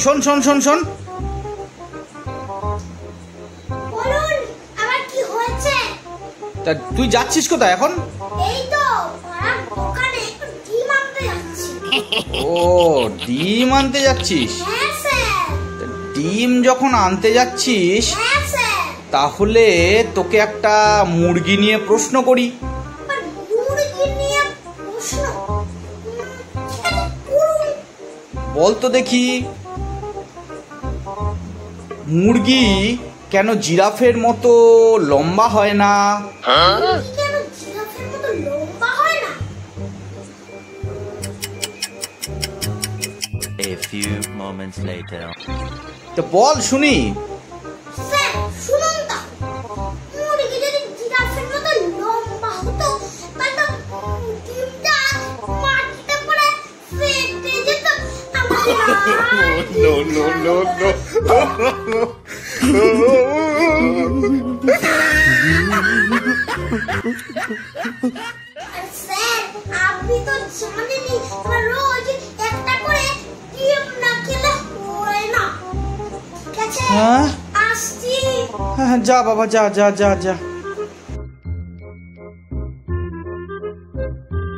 শোন শোন শোন শোন, বলুন আমার কি হয়েছে? তা তুই যাচ্ছিস কোথায় এখন? এই তো পাড়ার দোকানে ডিম আনতে যাচ্ছি। ও, ডিম আনতে যাচ্ছিস? হ্যাঁ স্যার। তা ডিম যখন আনতে যাচ্ছিস হ্যাঁ স্যার। তাহলে তোকে একটা মুরগি নিয়ে প্রশ্ন করি। আর মুরগি নিয়ে প্রশ্ন? করুন। বল তো দেখি, মুরগি কেন জিরাফের মতো লম্বা হয় না? মুরগি কেন জিরাফের মতো লম্বা হয় না? A few moments later. তো বল শুনি। স্যার শুনুন তো, মুরগি যদি জিরাফের মতো লম্বা হতো তাহলে ডিমটা মাটিতে পড়ে ফেটে যেত। No, no, no, no. আর স্যার আপনি তো জানেনই আমার রোজ একটা করে ডিম না খেলে হয় না। ঠিক আছে, হ্যাঁ? আসছি। হ্যাঁ, যা বাবা, যা যা যা যা।